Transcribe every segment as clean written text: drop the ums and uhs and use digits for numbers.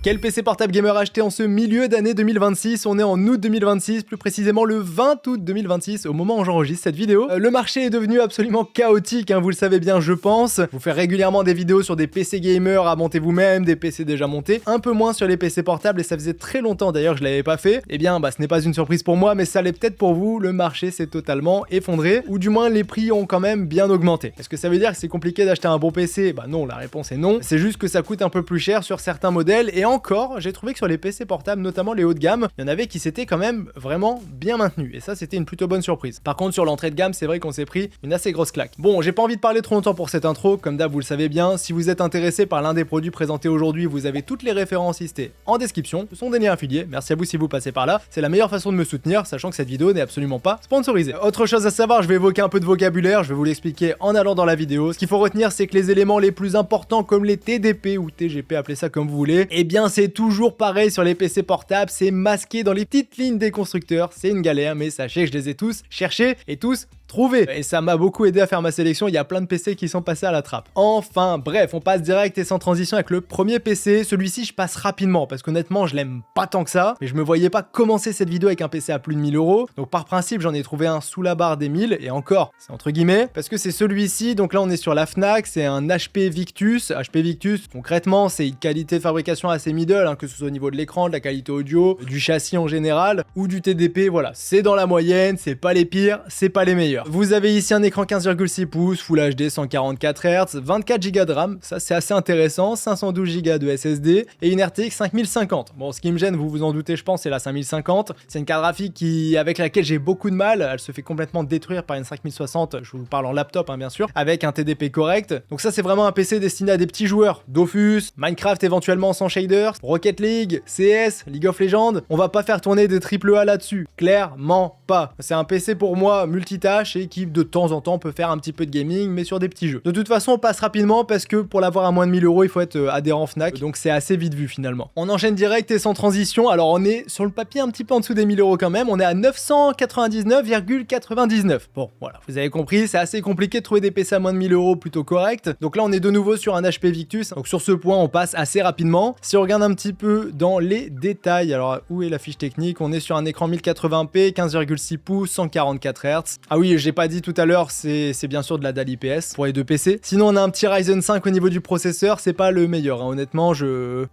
Quel PC portable gamer acheter en ce milieu d'année 2026? On est en août 2026, plus précisément le 20 août 2026, au moment où j'enregistre cette vidéo. Le marché est devenu absolument chaotique, vous le savez bien je pense. Vous faites régulièrement des vidéos sur des PC gamers à monter vous-même, des PC déjà montés, un peu moins sur les PC portables et ça faisait très longtemps d'ailleurs que je l'avais pas fait. Eh bien ce n'est pas une surprise pour moi mais ça l'est peut-être pour vous, le marché s'est totalement effondré, ou du moins les prix ont quand même bien augmenté. Est-ce que ça veut dire que c'est compliqué d'acheter un bon PC? Non, la réponse est non. C'est juste que ça coûte un peu plus cher sur certains modèles et encore, j'ai trouvé que sur les PC portables, notamment les hauts de gamme, il y en avait qui s'étaient quand même vraiment bien maintenus. Et ça, c'était une plutôt bonne surprise. Par contre, sur l'entrée de gamme, c'est vrai qu'on s'est pris une assez grosse claque. Bon, j'ai pas envie de parler trop longtemps pour cette intro. Comme d'hab, vous le savez bien, si vous êtes intéressé par l'un des produits présentés aujourd'hui, vous avez toutes les références listées en description. Ce sont des liens affiliés. Merci à vous si vous passez par là. C'est la meilleure façon de me soutenir, sachant que cette vidéo n'est absolument pas sponsorisée. Autre chose à savoir, je vais évoquer un peu de vocabulaire. Je vais vous l'expliquer en allant dans la vidéo. Ce qu'il faut retenir, c'est que les éléments les plus importants, comme les TDP ou TGP, appelez ça comme vous voulez, eh bien, c'est toujours pareil sur les PC portables, c'est masqué dans les petites lignes des constructeurs, c'est une galère, mais sachez que je les ai tous cherchés et tous trouvés. Et ça m'a beaucoup aidé à faire ma sélection, il y a plein de PC qui sont passés à la trappe. Enfin, bref, on passe direct et sans transition avec le premier PC. Celui-ci, je passe rapidement, parce qu'honnêtement, je l'aime pas tant que ça, mais je me voyais pas commencer cette vidéo avec un PC à plus de 1000 €. Donc par principe, j'en ai trouvé un sous la barre des 1000, et encore, c'est entre guillemets, parce que c'est celui-ci, donc là on est sur la Fnac, c'est un HP Victus. HP Victus, concrètement, c'est une qualité de fabrication assez middle, que ce soit au niveau de l'écran, de la qualité audio, du châssis en général, ou du TDP, voilà, c'est dans la moyenne, c'est pas les pires, c'est pas les meilleurs. Vous avez ici un écran 15,6 pouces, Full HD 144 Hz, 24 Go de RAM, ça c'est assez intéressant, 512 Go de SSD et une RTX 5050. Bon, ce qui me gêne, vous vous en doutez, je pense, c'est la 5050. C'est une carte graphique avec laquelle j'ai beaucoup de mal, elle se fait complètement détruire par une 5060, je vous parle en laptop bien sûr, avec un TDP correct. Donc ça c'est vraiment un PC destiné à des petits joueurs, Dofus, Minecraft éventuellement sans shaders, Rocket League, CS, League of Legends. On va pas faire tourner des AAA là-dessus, clairement pas. C'est un PC pour moi multitâche et qui de temps en temps peut faire un petit peu de gaming mais sur des petits jeux. De toute façon on passe rapidement parce que pour l'avoir à moins de 1000 € il faut être adhérent Fnac, donc c'est assez vite vu finalement. On enchaîne direct et sans transition. Alors on est sur le papier un petit peu en dessous des 1000 € quand même, on est à 999,99. Bon voilà, vous avez compris, c'est assez compliqué de trouver des PC à moins de 1000 € plutôt corrects. Donc là on est de nouveau sur un HP Victus, donc sur ce point on passe assez rapidement. Si on regarde un petit peu dans les détails, alors où est la fiche technique? On est sur un écran 1080p, 15,6 pouces, 144 Hz. Ah oui, j'ai pas dit tout à l'heure, c'est bien sûr de la dalle IPS pour les deux PC. Sinon on a un petit Ryzen 5 au niveau du processeur, c'est pas le meilleur, honnêtement.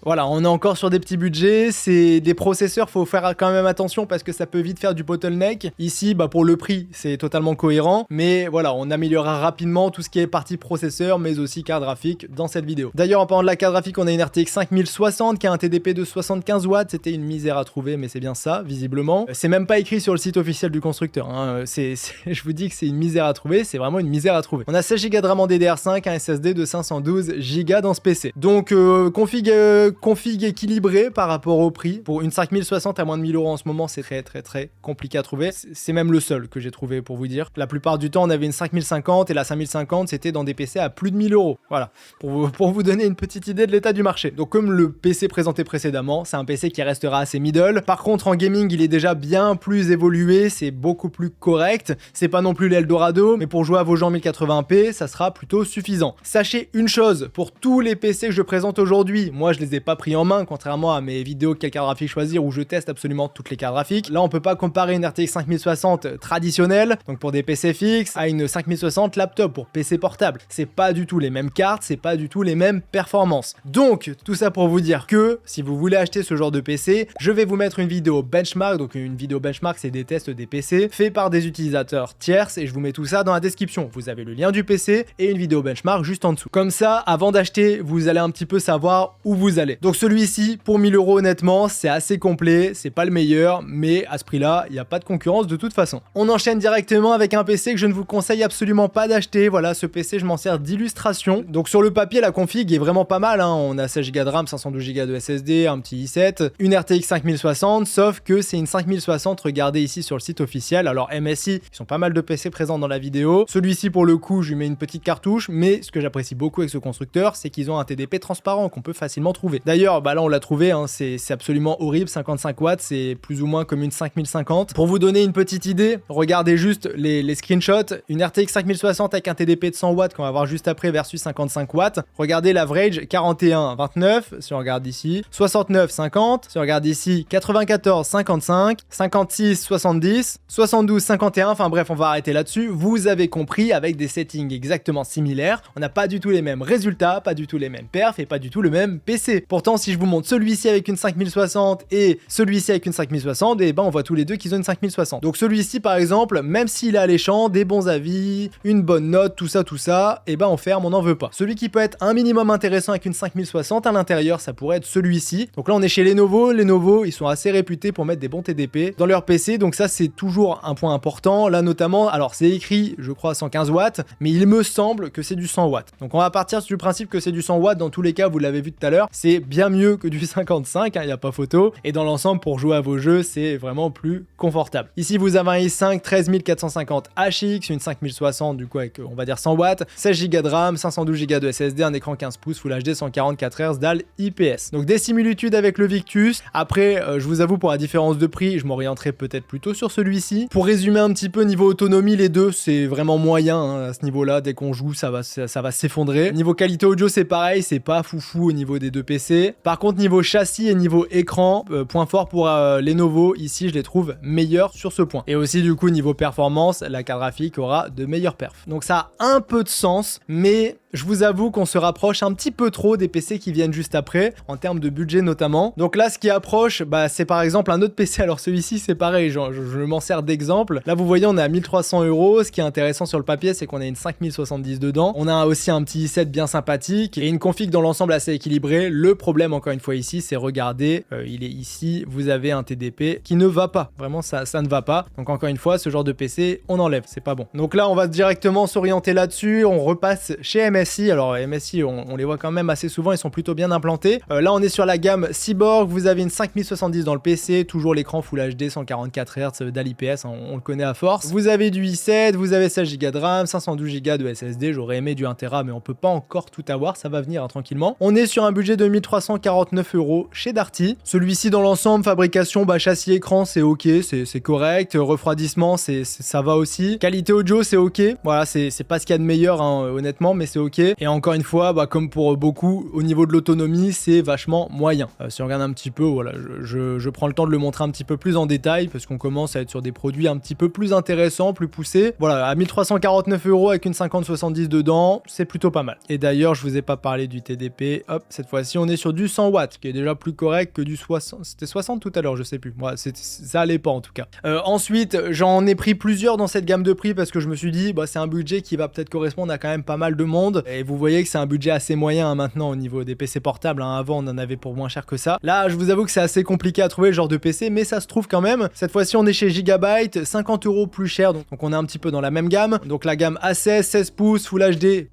Voilà, on est encore sur des petits budgets, c'est des processeurs, faut faire quand même attention parce que ça peut vite faire du bottleneck. Ici, pour le prix, c'est totalement cohérent, mais voilà, on améliorera rapidement tout ce qui est partie processeur, mais aussi carte graphique dans cette vidéo. D'ailleurs, en parlant de la carte graphique, on a une RTX 5060 qui a un TDP de 75 watts, c'était une misère à trouver, mais c'est bien ça, visiblement. C'est même pas écrit sur le site officiel du constructeur, je vous dis que c'est une misère à trouver, c'est vraiment une misère à trouver. On a 16 Go de RAM en DDR5, un SSD de 512 Go dans ce PC. Donc config équilibré par rapport au prix. Pour une 5060 à moins de 1000 € en ce moment, c'est très compliqué à trouver. C'est même le seul que j'ai trouvé pour vous dire. La plupart du temps, on avait une 5050 et la 5050, c'était dans des PC à plus de 1000 €. Voilà, pour vous donner une petite idée de l'état du marché. Donc comme le PC présenté précédemment, c'est un PC qui restera assez middle. Par contre, en gaming, il est déjà bien plus évolué, c'est beaucoup plus correct. C'est pas non plus l'Eldorado, mais pour jouer à vos jeux en 1080p, ça sera plutôt suffisant. Sachez une chose, pour tous les PC que je présente aujourd'hui, moi je les ai pas pris en main, contrairement à mes vidéos quelle carte graphique choisir où je teste absolument toutes les cartes graphiques. Là on peut pas comparer une RTX 5060 traditionnelle, donc pour des PC fixes, à une 5060 laptop pour PC portable. C'est pas du tout les mêmes cartes, c'est pas du tout les mêmes performances. Donc tout ça pour vous dire que si vous voulez acheter ce genre de PC, je vais vous mettre une vidéo benchmark, donc une vidéo benchmark c'est des tests des PC faits par des utilisateurs tierces et je vous mets tout ça dans la description. Vous avez le lien du PC et une vidéo benchmark juste en dessous. Comme ça, avant d'acheter, vous allez un petit peu savoir où vous allez. Donc celui-ci, pour 1000 € honnêtement, c'est assez complet, c'est pas le meilleur, mais à ce prix-là, il n'y a pas de concurrence de toute façon. On enchaîne directement avec un PC que je ne vous conseille absolument pas d'acheter. Voilà, ce PC, je m'en sers d'illustration. Donc sur le papier, la config est vraiment pas mal, On a 16 Go de RAM, 512 Go de SSD, un petit i7, une RTX 5060, sauf que c'est une 5060, regardez ici sur le site officiel. Alors MSI, ils sont pas mal de PC présents dans la vidéo. Celui-ci pour le coup, je lui mets une petite cartouche, mais ce que j'apprécie beaucoup avec ce constructeur, c'est qu'ils ont un TDP transparent qu'on peut facilement trouver. D'ailleurs, là on l'a trouvé, hein, c'est absolument horrible, 55 watts, c'est plus ou moins comme une 5050. Pour vous donner une petite idée, regardez juste les screenshots, une RTX 5060 avec un TDP de 100 watts qu'on va voir juste après versus 55 watts. Regardez l'average 41,29 si on regarde ici, 69,50 si on regarde ici, 94,55, 56,70, 72,51, enfin bref, on va arrêter là-dessus. Vous avez compris, avec des settings exactement similaires, on n'a pas du tout les mêmes résultats, pas du tout les mêmes perfs et pas du tout le même PC. Pourtant, si je vous montre celui-ci avec une 5060 et celui-ci avec une 5060, et ben on voit tous les deux qu'ils ont une 5060. Donc celui-ci par exemple, même s'il est alléchant, des bons avis, une bonne note, tout ça, et ben on ferme, on n'en veut pas. Celui qui peut être un minimum intéressant avec une 5060 à l'intérieur, ça pourrait être celui-ci. Donc là on est chez Lenovo. Lenovo, ils sont assez réputés pour mettre des bons TDP dans leur PC, donc ça c'est toujours un point important. Là notamment, alors c'est écrit je crois 115 watts, mais il me semble que c'est du 100 watts. Donc on va partir du principe que c'est du 100 watts, dans tous les cas vous l'avez vu tout à l'heure, c'est bien mieux que du 55, il n'y a pas photo, et dans l'ensemble pour jouer à vos jeux c'est vraiment plus confortable. Ici vous avez un i5 13450 HX, une 5060 du coup avec on va dire 100 watts, 16 Go de RAM, 512 Go de SSD, un écran 15 pouces Full HD 144 Hz DAL IPS. Donc des similitudes avec le Victus. Après je vous avoue pour la différence de prix je m'orienterai peut-être plutôt sur celui-ci. Pour résumer un petit peu niveau autonomie, les deux c'est vraiment moyen hein, à ce niveau là, dès qu'on joue ça va s'effondrer. Niveau qualité audio c'est pareil, c'est pas foufou au niveau des deux PC. Par contre niveau châssis et niveau écran, point fort pour Lenovo, ici je les trouve meilleurs sur ce point. Et aussi du coup niveau performance, la carte graphique aura de meilleurs perfs. Donc ça a un peu de sens, mais je vous avoue qu'on se rapproche un petit peu trop des PC qui viennent juste après, en termes de budget notamment. Donc là, ce qui approche, c'est par exemple un autre PC. Alors celui-ci, c'est pareil, je m'en sers d'exemple. Là, vous voyez, on est à 1300 €. Ce qui est intéressant sur le papier, c'est qu'on a une 5070 dedans. On a aussi un petit i7 bien sympathique et une config dans l'ensemble assez équilibrée. Le problème, encore une fois ici, c'est regardez, il est ici, vous avez un TDP qui ne va pas. Vraiment, ça ne va pas. Donc encore une fois, ce genre de PC, on enlève, c'est pas bon. Donc là, on va directement s'orienter là-dessus. On repasse chez MSI. Alors MSI, on les voit quand même assez souvent, ils sont plutôt bien implantés. Là, on est sur la gamme Cyborg. Vous avez une 5070 dans le PC, toujours l'écran Full HD 144 Hz DAL IPS, on le connaît à force. Vous avez du i7, vous avez 16 Go de RAM, 512 Go de SSD. J'aurais aimé du 1 Tera, mais on peut pas encore tout avoir, ça va venir hein, tranquillement. On est sur un budget de 1349 € chez Darty. Celui-ci dans l'ensemble, fabrication, châssis écran, c'est ok, c'est correct. Refroidissement, ça va aussi. Qualité audio, c'est ok. Voilà, c'est pas ce qu'il y a de meilleur hein, honnêtement, mais c'est ok. Et encore une fois, comme pour beaucoup, au niveau de l'autonomie, c'est vachement moyen. Si on regarde un petit peu, voilà, je prends le temps de le montrer un petit peu plus en détail parce qu'on commence à être sur des produits un petit peu plus intéressants, plus poussés. Voilà, à 1349 € avec une 5070 dedans, c'est plutôt pas mal. Et d'ailleurs, je vous ai pas parlé du TDP. Hop, cette fois-ci, on est sur du 100 watts, qui est déjà plus correct que du 60. C'était 60 tout à l'heure, je sais plus. Moi, ça allait pas en tout cas. Ensuite, j'en ai pris plusieurs dans cette gamme de prix parce que je me suis dit, c'est un budget qui va peut-être correspondre à quand même pas mal de monde. Et vous voyez que c'est un budget assez moyen hein, maintenant au niveau des PC portables. Hein. Avant, on en avait pour moins cher que ça. Là, je vous avoue que c'est assez compliqué à trouver le genre de PC, mais ça se trouve quand même. Cette fois-ci, on est chez Gigabyte, 50 € plus cher. Donc on est un petit peu dans la même gamme. Donc la gamme A16, 16 pouces, Full HD+.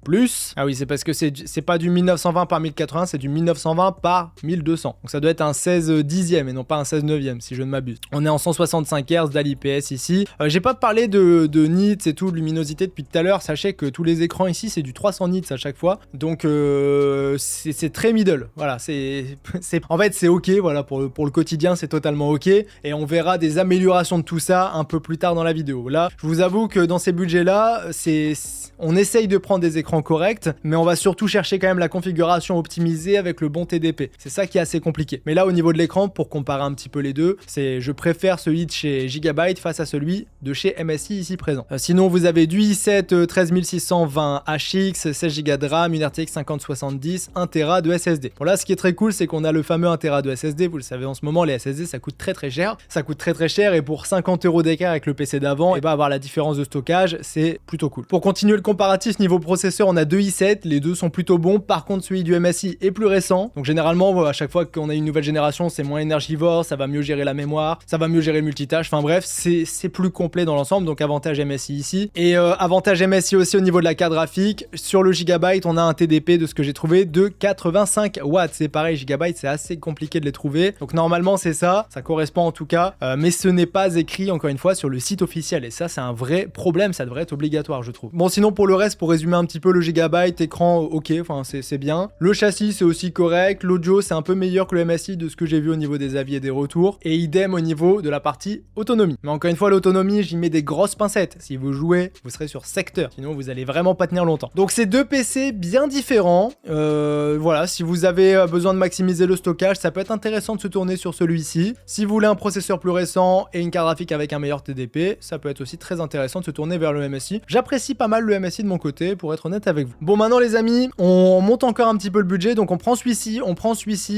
Ah oui, c'est parce que c'est pas du 1920 par 1080, c'est du 1920 par 1200. Donc ça doit être un 16 dixième et non pas un 16 neuvième si je ne m'abuse. On est en 165 Hz DAL IPS ici. J'ai pas parlé de nits et tout, de luminosité depuis tout à l'heure. Sachez que tous les écrans ici, c'est du 300 nits à chaque fois. Donc c'est très middle. Voilà, en fait c'est ok. Voilà, pour le quotidien, c'est totalement ok. Et on verra des améliorations de tout ça un peu plus tard dans la vidéo. Là, je vous avoue que dans ces budgets-là, on essaye de prendre des écrans corrects, mais on va surtout chercher quand même la configuration optimisée avec le bon TDP. C'est ça qui est assez compliqué. Mais là, au niveau de l'écran, pour comparer un petit peu les deux, je préfère celui de chez Gigabyte face à celui de chez MSI ici présent. Sinon, vous avez du i7 13620 HX, 16 Go de RAM, une RTX 5070, 1 Tera de SSD. Bon là, ce qui est très cool, c'est qu'on a le fameux 1 Tera de SSD. Vous le savez, en ce moment, les SSD, ça coûte très cher. Ça coûte très cher et pour 50 € d'écart avec le PC d'avant, et avoir la différence de stockage, c'est plutôt cool. Pour continuer le comparatif niveau processeur, on a deux i7, les deux sont plutôt bons. Par contre, celui du MSI est plus récent. Donc généralement, à chaque fois qu'on a une nouvelle génération, c'est moins énergivore, ça va mieux gérer la mémoire, ça va mieux gérer le multitâche. Enfin bref, c'est plus complet dans l'ensemble. Donc avantage MSI ici. Et avantage MSI aussi au niveau de la carte graphique. Sur le Gigabyte, on a un TDP de ce que j'ai trouvé de 85 watts. C'est pareil, Gigabyte, c'est assez compliqué de les trouver. Donc normalement, c'est ça correspond en tout cas, mais ce n'est pas écrit encore une fois sur le site officiel. Et ça, c'est un vrai problème, ça devrait être obligatoire, je trouve. Bon, sinon pour le reste, pour résumer un petit peu, le Gigabyte, écran, ok, enfin c'est bien. Le châssis, c'est aussi correct. L'audio, c'est un peu meilleur que le MSI de ce que j'ai vu au niveau des avis et des retours. Et idem au niveau de la partie autonomie. Mais encore une fois, l'autonomie, j'y mets des grosses pincettes. Si vous jouez, vous serez sur secteur. Sinon, vous allez vraiment pas tenir longtemps. Donc, c'est deux PC bien différents. Voilà, si vous avez besoin de maximiser le stockage, ça peut être intéressant de se tourner sur celui-ci. Si vous voulez un processeur plus récent et une carte graphique avec un meilleur TDP, ça peut être aussi très intéressant de se tourner vers le MSI. J'apprécie pas mal le MSI de mon côté, pour être honnête avec vous. Bon, maintenant les amis, on monte encore un petit peu le budget, donc on prend celui-ci,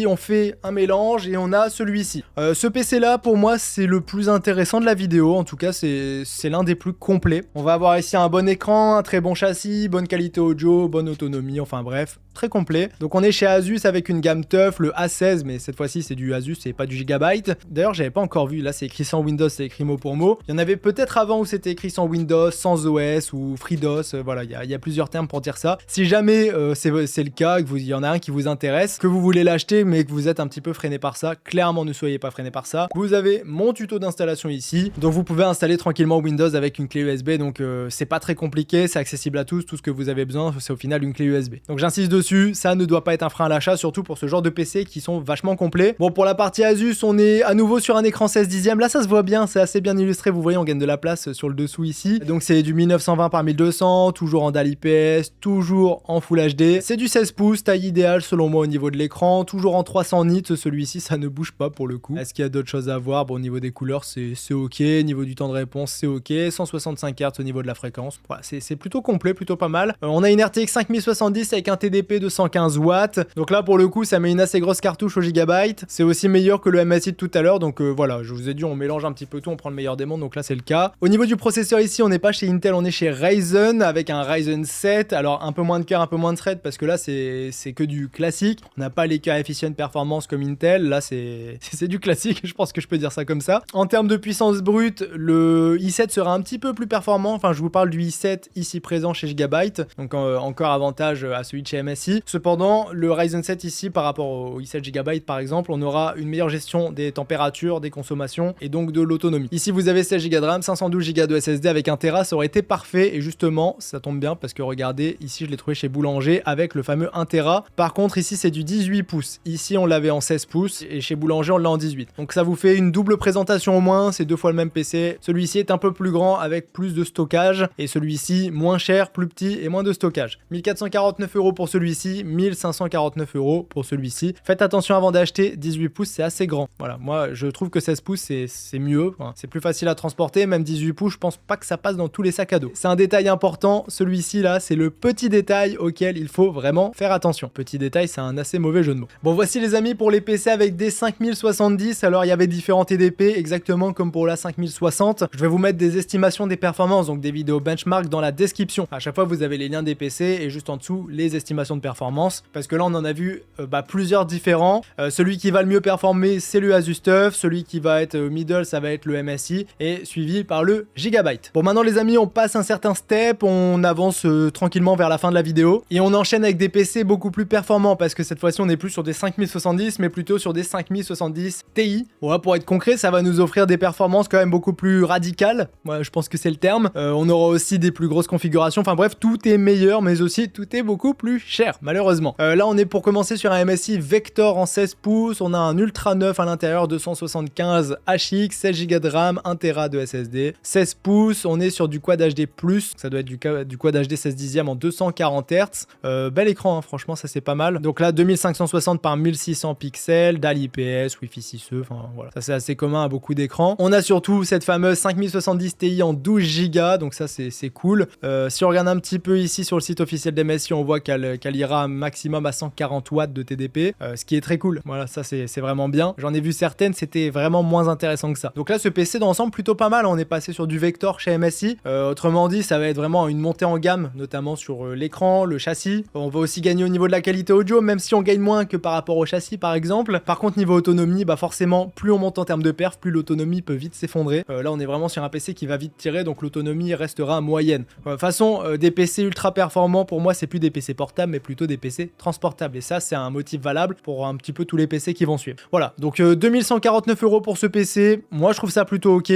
on fait un mélange et on a celui-ci. Ce PC là, pour moi, c'est le plus intéressant de la vidéo, en tout cas c'est l'un des plus complets. On va avoir ici un bon écran, un très bon châssis, bonne qualité audio, bonne autonomie, enfin bref, très complet. Donc on est chez Asus avec une gamme TUF, le A16, mais cette fois-ci c'est du Asus, c'est pas du Gigabyte. D'ailleurs j'avais pas encore vu, là c'est écrit sans Windows, c'est écrit mot pour mot. Il y en avait peut-être avant où c'était écrit sans Windows, sans OS ou FreeDOS, voilà, il y a plusieurs termes pour dire ça. Si jamais c'est le cas, qu'il y en a un qui vous intéresse, que vous voulez l'acheter mais que vous êtes un petit peu freiné par ça, clairement ne soyez pas freiné par ça. Vous avez mon tuto d'installation ici, donc vous pouvez installer tranquillement Windows avec une clé USB, donc c'est pas très compliqué, c'est accessible à tous, tout ce que vous avez besoin c'est au final une clé USB. Donc j'insiste dessus, ça ne doit pas être un frein à l'achat, surtout pour ce genre de PC qui sont vachement complets. Bon, pour la partie Asus, on est à nouveau sur un écran 16 dixièmes, là ça se voit bien, c'est assez bien illustré, vous voyez on gagne de la place sur le dessous ici. Donc c'est du 1920 par 1200, toujours en DAL IPS, toujours en Full HD. C'est du 16 pouces, taille idéale selon moi au niveau de l'écran, toujours en 300 nits, celui-ci ça ne bouge pas pour le coup. Est-ce qu'il y a d'autres choses à voir? Bon, au niveau des couleurs c'est ok, niveau du temps de réponse c'est ok, 165 Hz au niveau de la fréquence, voilà, c'est plutôt complet, plutôt pas mal. On a une RTX 5070 avec un TDP de 115 watts, donc là pour le coup ça met une assez grosse cartouche au Gigabyte, c'est aussi meilleur que le MSI de tout à l'heure, donc voilà, je vous ai dit on mélange un petit peu tout, on prend le meilleur des mondes, donc là c'est le cas. Au niveau du processeur ici, on n'est pas chez Intel, on est chez Ryzen avec un Ryzen 7, alors un peu moins de cœur, un peu moins de thread parce que là c'est que du classique, on n'a pas les cœurs efficient performance comme Intel, là c'est du classique, je pense que je peux dire ça comme ça. En termes de puissance brute, le i7 sera un petit peu plus performant, enfin je vous parle du i7 ici présent chez Gigabyte, donc encore avantage à celui de chez MSI. Cependant, le Ryzen 7 ici par rapport au i7 Gigabyte par exemple, on aura une meilleure gestion des températures, des consommations et donc de l'autonomie. Ici vous avez 16 Go de RAM, 512 Go de SSD avec 1 Tera, ça aurait été parfait et justement ça tombe bien parce que regardez, ici je l'ai trouvé chez Boulanger avec le fameux 1 Tera. Par contre ici c'est du 18 pouces, ici on l'avait en 16 pouces et chez Boulanger on l'a en 18. Donc ça vous fait une double présentation au moins, c'est 2 fois le même PC. Celui-ci est un peu plus grand avec plus de stockage et celui-ci moins cher, plus petit et moins de stockage. 1449 € pour celui-ci, 1549 € pour celui-ci. Faites attention avant d'acheter, 18 pouces c'est assez grand. Voilà, moi je trouve que 16 pouces c'est mieux, enfin, c'est plus facile à transporter, même 18 pouces je pense pas que ça passe dans tous les sacs à dos. C'est un détail important, celui-ci là c'est le petit détail auquel il faut vraiment faire attention. Petit détail, c'est un assez mauvais jeu de mots. Bon voici les amis pour les PC avec des 5070, alors il y avait différents TDP exactement comme pour la 5060. Je vais vous mettre des estimations des performances, donc des vidéos benchmark dans la description. À chaque fois vous avez les liens des PC et juste en dessous les estimations de performance, parce que là on en a vu plusieurs différents. Celui qui va le mieux performer c'est le Asus TUF, celui qui va être middle ça va être le MSI et suivi par le Gigabyte. Bon maintenant les amis on passe un certain step, on avance tranquillement vers la fin de la vidéo et on enchaîne avec des PC beaucoup plus performants parce que cette fois-ci on n'est plus sur des 5070 mais plutôt sur des 5070 Ti. Voilà, pour être concret ça va nous offrir des performances quand même beaucoup plus radicales, ouais, je pense que c'est le terme. On aura aussi des plus grosses configurations, enfin bref tout est meilleur mais aussi tout est beaucoup plus cher malheureusement. Là on est pour commencer sur un MSI Vector en 16 pouces, on a un Ultra 9 à l'intérieur, 275 HX, 16 Go de RAM, 1 Tera de SSD, 16 pouces, on est sur du Quad HD+, ça doit être du Quad HD 16 dixièmes en 240 Hz, bel écran hein, franchement ça c'est pas mal. Donc là 2560 par 1600 pixels, DAL IPS, Wi-Fi 6E, enfin voilà, ça c'est assez commun à beaucoup d'écrans. On a surtout cette fameuse 5070 Ti en 12 Go, donc ça c'est cool. Si on regarde un petit peu ici sur le site officiel d'MSI, on voit qu'elle elle ira un maximum à 140 watts de TDP, ce qui est très cool. Voilà, ça c'est vraiment bien. J'en ai vu certaines, c'était vraiment moins intéressant que ça. Donc là, ce PC dans l'ensemble plutôt pas mal. On est passé sur du Vector chez MSI. Autrement dit, ça va être vraiment une montée en gamme, notamment sur l'écran, le châssis. On va aussi gagner au niveau de la qualité audio, même si on gagne moins que par rapport au châssis par exemple. Par contre, niveau autonomie, bah forcément, plus on monte en termes de perf, plus l'autonomie peut vite s'effondrer. Là, on est vraiment sur un PC qui va vite tirer, donc l'autonomie restera moyenne. De toute façon, des PC ultra performants, pour moi, c'est plus des PC portables, mais plutôt des PC transportables. Et ça, c'est un motif valable pour un petit peu tous les PC qui vont suivre. Voilà, donc 2149 € pour ce PC. Moi, je trouve ça plutôt ok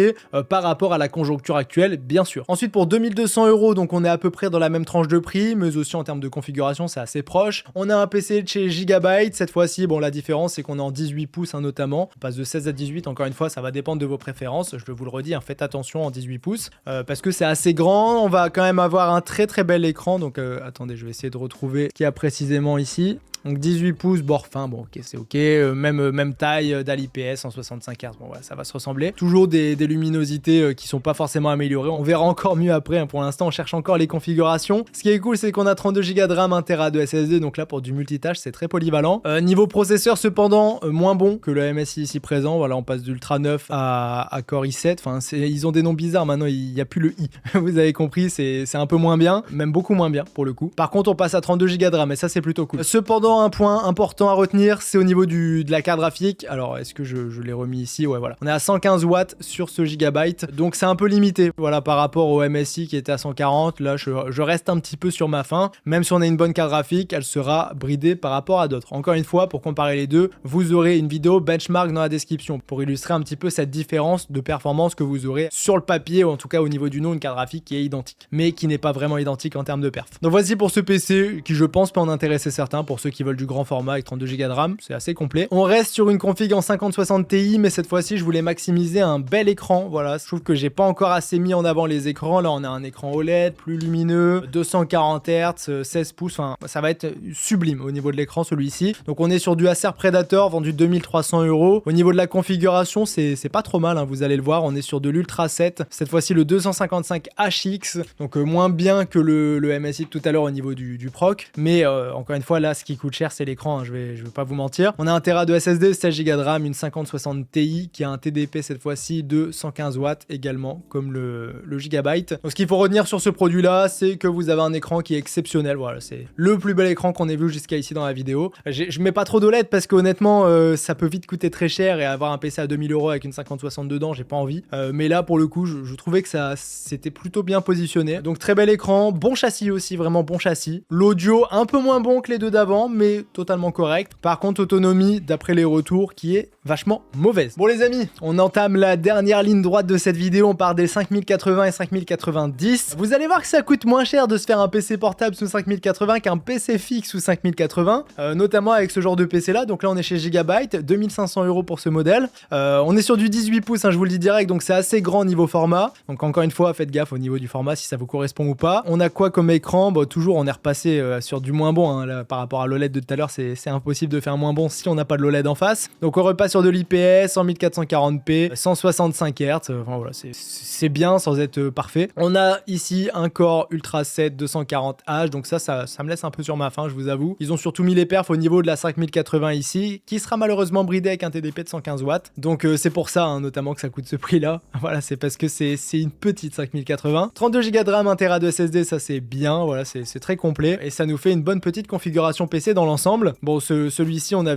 par rapport à la conjoncture actuelle, bien sûr. Ensuite, pour 2200 €, donc on est à peu près dans la même tranche de prix, mais aussi en termes de configuration, c'est assez proche. On a un PC de chez Gigabyte. Cette fois-ci, bon, la différence, c'est qu'on est en 18 pouces notamment. On passe de 16 à 18. Encore une fois, ça va dépendre de vos préférences. Je vous le redis, hein, faites attention en 18 pouces parce que c'est assez grand. On va quand même avoir un très très bel écran. Donc, attendez, je vais essayer de retrouver ce qu'il y a précisément ici. Donc 18 pouces, bord fin, bon ok c'est ok, même taille, dalle IPS, 165 Hz, bon voilà, ça va se ressembler. Toujours des luminosités qui sont pas forcément améliorées, on verra encore mieux après, hein. Pour l'instant on cherche encore les configurations. Ce qui est cool c'est qu'on a 32 Go de RAM, 1 Tera de SSD, donc là pour du multitâche c'est très polyvalent. Niveau processeur cependant, moins bon que le MSI ici présent, voilà on passe d'Ultra 9 à Core i7, enfin ils ont des noms bizarres maintenant, il n'y a plus le i, vous avez compris, c'est un peu moins bien, même beaucoup moins bien pour le coup. Par contre on passe à 32 Go de RAM et ça c'est plutôt cool. Cependant un point important à retenir, c'est au niveau de la carte graphique. Alors, est-ce que je l'ai remis ici? Ouais, voilà. On est à 115 watts sur ce gigabyte, donc c'est un peu limité. Voilà, par rapport au MSI qui était à 140, là, je reste un petit peu sur ma faim. Même si on a une bonne carte graphique, elle sera bridée par rapport à d'autres. Encore une fois, pour comparer les deux, vous aurez une vidéo benchmark dans la description pour illustrer un petit peu cette différence de performance que vous aurez sur le papier, ou en tout cas au niveau du nom, une carte graphique qui est identique, mais qui n'est pas vraiment identique en termes de perf. Donc voici pour ce PC qui, je pense, peut en intéresser certains pour ceux qui veulent du grand format avec 32 Go de RAM, c'est assez complet. On reste sur une config en 5060 Ti, mais cette fois-ci je voulais maximiser un bel écran. Voilà, je trouve que j'ai pas encore assez mis en avant les écrans. Là on a un écran OLED plus lumineux, 240 Hz, 16 pouces, enfin ça va être sublime au niveau de l'écran celui-ci. Donc on est sur du Acer Predator vendu 2300 €. Au niveau de la configuration, c'est pas trop mal, hein, vous allez le voir, on est sur de l'Ultra 7, cette fois-ci le 255 HX, donc moins bien que le MSI de tout à l'heure au niveau du proc, mais encore une fois là ce qui coûte cher c'est l'écran, hein, je vais pas vous mentir. On a 1 Tera de SSD, 16 Go de RAM, une 5060 Ti qui a un TDP cette fois-ci de 115 watts également, comme le Gigabyte. Donc ce qu'il faut retenir sur ce produit-là, c'est que vous avez un écran qui est exceptionnel. Voilà, c'est le plus bel écran qu'on ait vu jusqu'à ici dans la vidéo. Je mets pas trop d'OLED parce qu'honnêtement, ça peut vite coûter très cher et avoir un PC à 2000 € avec une 5060 dedans, j'ai pas envie. Mais là, pour le coup, je trouvais que ça c'était plutôt bien positionné. Donc très bel écran, bon châssis aussi, vraiment bon châssis. L'audio un peu moins bon que les deux d'avant, mais totalement correct. Par contre, autonomie, d'après les retours, qui est vachement mauvaise. Bon les amis, on entame la dernière ligne droite de cette vidéo, on part des 5080 et 5090. Vous allez voir que ça coûte moins cher de se faire un PC portable sous 5080 qu'un PC fixe sous 5080, notamment avec ce genre de PC là. Donc là on est chez Gigabyte, 2500 € pour ce modèle. On est sur du 18 pouces, hein, je vous le dis direct, donc c'est assez grand niveau format. Donc encore une fois, faites gaffe au niveau du format si ça vous correspond ou pas. On a quoi comme écran? Bon, toujours on est repassé sur du moins bon, hein, là, par rapport à l'OLED de tout à l'heure, c'est impossible de faire moins bon si on n'a pas de l'OLED en face. Donc on repasse sur de l'IPS en 1440p, 165 Hz, enfin voilà, c'est bien sans être parfait. On a ici un Core Ultra 7 240H, donc ça me laisse un peu sur ma faim, je vous avoue. Ils ont surtout mis les perfs au niveau de la 5080 ici, qui sera malheureusement bridée avec un TDP de 115 watts. Donc c'est pour ça, hein, notamment que ça coûte ce prix-là. Voilà, c'est parce que c'est une petite 5080. 32 Go de RAM, 1 Tera de SSD, ça c'est bien, voilà, c'est très complet. Et ça nous fait une bonne petite configuration PC dans l'ensemble. Bon, celui-ci, on a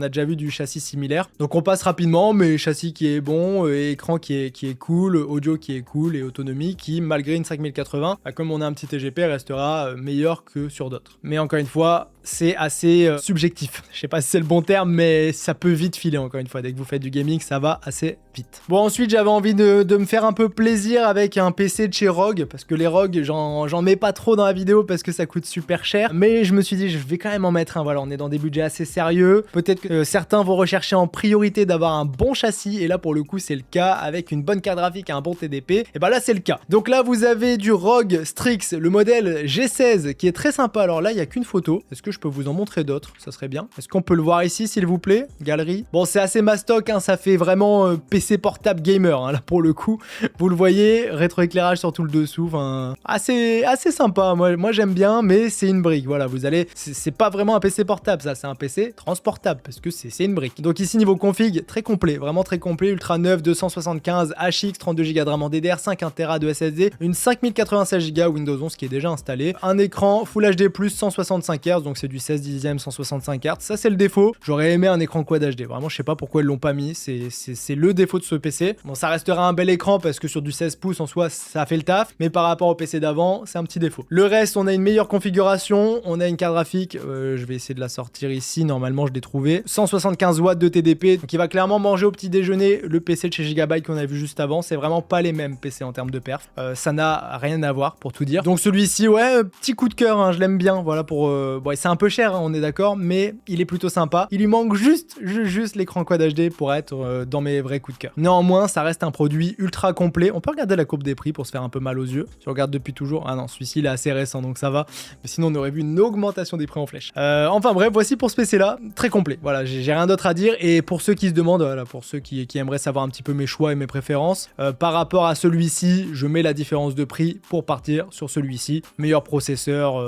déjà vu du châssis similaire. Donc on passe rapidement, mais châssis qui est bon, écran qui est cool, audio qui est cool et autonomie qui, malgré une 5080, comme on a un petit TGP, restera meilleur que sur d'autres. Mais encore une fois, c'est assez subjectif. Je sais pas si c'est le bon terme, mais ça peut vite filer encore une fois. Dès que vous faites du gaming, ça va assez vite. Bon, ensuite, j'avais envie de me faire un peu plaisir avec un PC de chez ROG, parce que les ROG, j'en mets pas trop dans la vidéo parce que ça coûte super cher. Mais je me suis dit, je vais quand même en mettre un. Voilà, on est dans des budgets assez sérieux. Peut-être que certains vont rechercher en priorité d'avoir un bon châssis, et là, pour le coup, c'est le cas avec une bonne carte graphique et un bon TDP. Et ben là, c'est le cas. Donc là, vous avez du ROG Strix, le modèle G16, qui est très sympa. Alors là, il y a qu'une photo. Est-ce que que je peux vous en montrer d'autres? Ça serait bien. Est-ce qu'on peut le voir ici, s'il vous plaît? Galerie. Bon, c'est assez mastoc, hein, ça fait vraiment PC portable gamer, hein, là pour le coup. Vous le voyez, rétroéclairage sur tout le dessous, enfin, assez sympa. Moi j'aime bien, mais c'est une brique. Voilà, vous allez, c'est pas vraiment un PC portable, ça, c'est un PC transportable parce que c'est une brique. Donc ici niveau config, très complet, vraiment très complet. Ultra 9, 275 HX, 32 Go de RAM en DDR, 5 1 Tera de SSD, une 5096 Go Windows 11 qui est déjà installé, un écran Full HD+, 165 Hz, donc c'est du 16 dixième 165 Hz. Ça c'est le défaut. J'aurais aimé un écran Quad HD. Vraiment, je sais pas pourquoi ils l'ont pas mis. C'est le défaut de ce PC. Bon, ça restera un bel écran parce que sur du 16 pouces en soi, ça fait le taf. Mais par rapport au PC d'avant, c'est un petit défaut. Le reste, on a une meilleure configuration. On a une carte graphique. Je vais essayer de la sortir ici. Normalement, je l'ai trouvé. 175 watts de TDP. Donc, il va clairement manger au petit déjeuner le PC de chez Gigabyte qu'on a vu juste avant. C'est vraiment pas les mêmes PC en termes de perf. Ça n'a rien à voir pour tout dire. Donc, celui-ci, ouais, petit coup de cœur. Hein, je l'aime bien. Voilà pour. Bon, c'est un peu cher, hein, on est d'accord. Mais il est plutôt sympa. Il lui manque juste l'écran Quad HD pour être dans mes vrais coups de cœur. Néanmoins, ça reste un produit ultra complet. On peut regarder la courbe des prix pour se faire un peu mal aux yeux. Si on regarde depuis toujours, ah non, celui-ci il est assez récent donc ça va. Mais sinon, on aurait vu une augmentation des prix en flèche. Enfin bref, voici pour ce PC là, très complet. Voilà, j'ai rien d'autre à dire. Et pour ceux qui se demandent, voilà, pour ceux qui aimeraient savoir un petit peu mes choix et mes préférences, par rapport à celui-ci, je mets la différence de prix pour partir sur celui-ci. Meilleur processeur,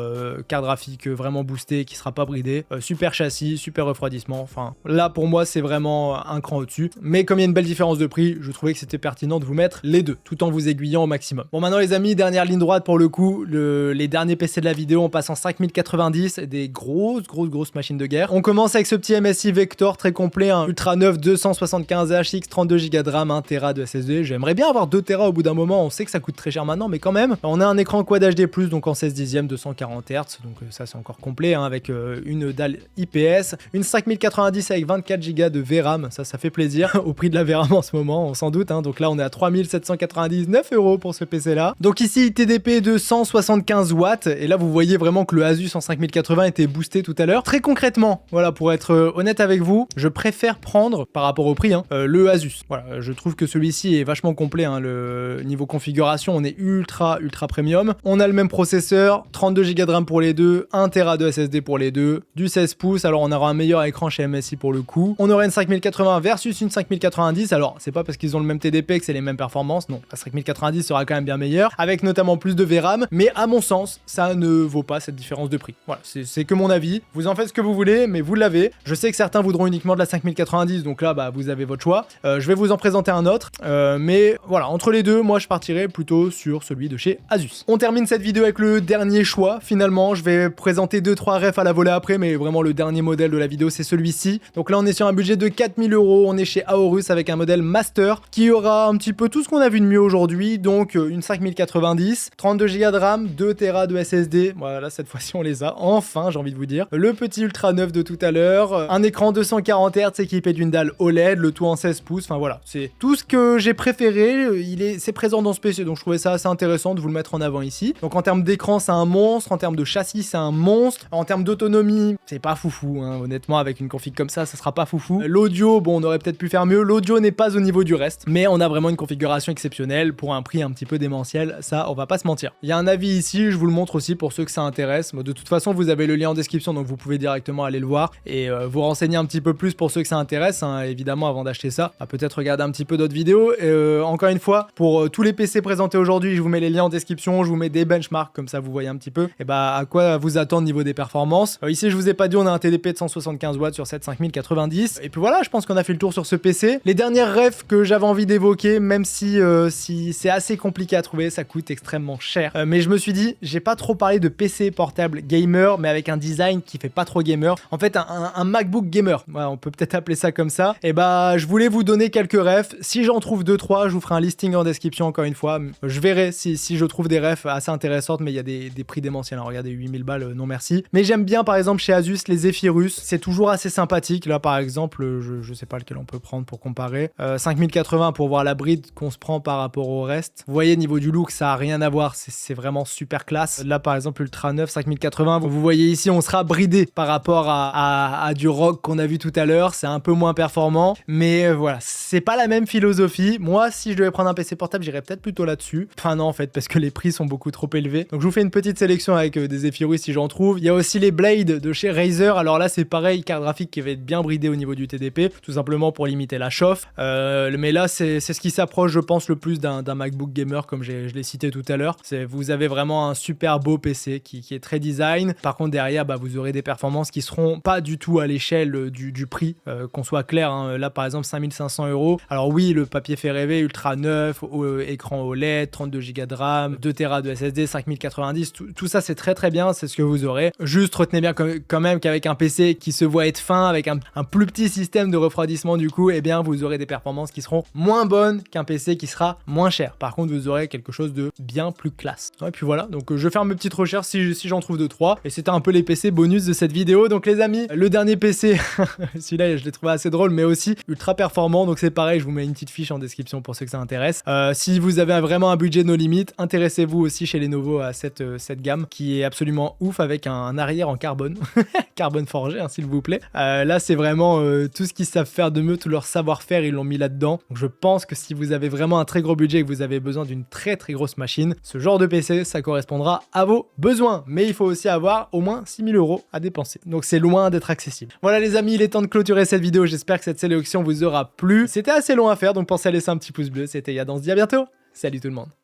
carte graphique vraiment boostée qui sera pas bridée, super châssis, super refroidissement. Enfin, là pour moi, c'est vraiment un cran au-dessus. Mais comme il y a une belle différence de prix, je trouvais que c'était pertinent de vous mettre les deux, tout en vous aiguillant au maximum. Bon, maintenant les amis, dernière ligne droite pour le coup, les derniers PC de la vidéo, on passe en 5090, des grosses machines de guerre. On commence avec ce petit MSI Vector très complet, un Ultra 9 275 HX, 32 Go de RAM, 1 Tera de SSD. J'aimerais bien avoir 2 Tera au bout d'un moment, on sait que ça coûte très cher maintenant, mais quand même. On a un écran Quad HD+, donc en 16 dixièmes, 240 Hz, donc ça c'est encore complet, hein, avec une dalle IPS, une 5090 avec 24 Go de VRAM, ça fait plaisir, au prix de la VRAM en ce moment, on s'en doute, hein. Donc là on est à 3799 € pour ce PC là. Donc ici TDP de 175 watts, et là vous voyez vraiment que le Asus en 5080 était boosté tout à l'heure. Très concrètement, voilà, pour être honnête avec vous, je préfère prendre, par rapport au prix, hein, le Asus. Voilà, je trouve que celui-ci est vachement complet, hein, le niveau configuration, on est ultra premium. On a le même processeur, 32 Go de RAM pour les deux, 1 Tera de SSD pour les deux, du 16 pouces, alors on aura un meilleur écran chez MSI pour le coup. On aura une 5080 versus une 5090, alors c'est pas parce qu'ils ont le même TDP que c'est les mêmes performances, non, la 5090 sera quand même bien meilleure, avec notamment plus de VRAM, mais à mon sens, ça ne vaut pas cette différence de prix. Voilà, c'est que mon avis, vous en faites ce que vous voulez, mais vous l'avez. Je sais que certains voudront uniquement de la 5090, donc là, bah, vous avez votre choix. Je vais vous en présenter un autre, mais voilà, entre les deux, moi je partirai plutôt sur celui de chez Asus. On termine cette vidéo avec le dernier choix, finalement, je vais présenter 2-3 refs à la volée après, mais vraiment le dernier modèle de la vidéo, c'est celui-ci. Donc là, on est sur un budget de 4000 €, on est chez Aorus avec un modèle Master, qui aura un petit peu tout ce qu'on a vu de mieux aujourd'hui, donc une 5090, 32 Go de RAM, 2 Tera de SSD, voilà, cette fois-ci on les a, enfin, j'ai envie de vous dire. Le petit Ultra 9 de tout à l'heure, un écran 240 Hz équipé d'une dalle OLED, le tout en 16 pouces, enfin voilà, c'est tout ce que j'ai préféré, c'est présent dans ce PC, donc je trouvais ça assez intéressant de vous le mettre en avant ici. Donc en termes d'écran, c'est un monstre, en termes de châssis, c'est un monstre, en termes d'autonomie, c'est pas foufou, hein, honnêtement, avec une config comme ça sera pas foufou. L'audio, bon, on aurait peut-être pu faire mieux, l'audio n'est pas au niveau du reste, mais on a vraiment une configuration exceptionnelle pour un prix un petit peu démentiel, ça, on va pas se mentir. Il y a un avis ici, je vous le montre aussi pour ceux que ça intéresse. De toute façon, vous avez le lien en description, donc vous pouvez directement aller le voir et vous renseigner un petit peu plus pour ceux que ça intéresse, hein, évidemment, avant d'acheter ça. Peut-être regarder un petit peu d'autres vidéos. Encore une fois, pour tous les PC présentés aujourd'hui, je vous mets les liens en description, je vous mets des benchmarks, comme ça vous voyez un petit peu et bah à quoi vous attendre au niveau des performances. Ici, je vous ai pas dit, on a un TDP de 175 watts sur cette 5090. Et puis voilà, je pense qu'on a fait le tour sur ce PC. Les dernières refs que j'avais envie d'évoquer, même si c'est assez compliqué à trouver, ça coûte extrêmement cher. Mais je me suis dit, j'ai pas trop parlé de PC portable gamer, mais avec un design qui fait pas trop gamer. En fait, un MacBook gamer. Ouais, on peut peut-être appeler ça comme ça. Et bah, je voulais vous donner quelques refs. Si j'en trouve 2-3, je vous ferai un listing en description encore une fois. Je verrai si je trouve des refs assez intéressantes, mais il y a des prix démentiels. Alors, regardez, 8000 balles, non merci. Mais j'aime bien, par exemple, chez Asus, les Zephyrus. C'est toujours assez sympathique. Là, par exemple, je sais pas lequel on peut prendre pour comparer. 5080 pour voir la bride qu'on se prend par rapport au reste. Vous voyez, niveau du look, ça a rien à voir. C'est vraiment super classe. Là, par exemple, Ultra 9, 5080, vous voyez ici, on sera bridé par rapport à du ROG qu'on a vu tout à l'heure. C'est un peu moins performant. Mais voilà, c'est pas la même philosophie. Moi, si je devais prendre un PC portable, j'irais peut-être plutôt là-dessus. Enfin non, en fait, parce que les prix sont beaucoup trop élevés. Donc, je vous fais une petite sélection avec des Zephyrus si j'en trouve. Il y a aussi aussi les Blade de chez Razer. Alors là, c'est pareil, carte graphique qui va être bien bridée au niveau du TDP, tout simplement pour limiter la chauffe. Mais là, c'est ce qui s'approche, je pense, le plus d'un MacBook Gamer, comme je l'ai cité tout à l'heure. Vous avez vraiment un super beau PC qui est très design. Par contre, derrière, vous aurez des performances qui seront pas du tout à l'échelle du prix, qu'on soit clair. Hein. Là, par exemple, 5500 €. Alors oui, le papier fait rêver, ultra neuf, écran OLED, 32 Go de RAM, 2 Tera de SSD, 5090, tout ça c'est très très bien, c'est ce que vous aurez. Juste retenez bien quand même qu'avec un PC qui se voit être fin, avec un plus petit système de refroidissement du coup, eh bien vous aurez des performances qui seront moins bonnes qu'un PC qui sera moins cher. Par contre, vous aurez quelque chose de bien plus classe. Et puis voilà, donc je vais faire mes petites recherches si j'en trouve 2-3. Et c'était un peu les PC bonus de cette vidéo. Donc les amis, le dernier PC, celui-là je l'ai trouvé assez drôle, mais aussi ultra performant. Donc c'est pareil, je vous mets une petite fiche en description pour ceux que ça intéresse. Si vous avez vraiment un budget no limite, intéressez-vous aussi chez Lenovo à cette gamme qui est absolument ouf, avec un arrière en carbone, carbone forgé hein, s'il vous plaît. Là c'est vraiment tout ce qu'ils savent faire de mieux, tout leur savoir-faire, ils l'ont mis là-dedans. Donc je pense que si vous avez vraiment un très gros budget et que vous avez besoin d'une très très grosse machine, ce genre de PC ça correspondra à vos besoins. Mais il faut aussi avoir au moins 6 000 € à dépenser. Donc c'est loin d'être accessible. Voilà les amis, il est temps de clôturer cette vidéo. J'espère que cette sélection vous aura plu. C'était assez long à faire, donc pensez à laisser un petit pouce bleu. C'était Yad, on se dit à bientôt. Salut tout le monde.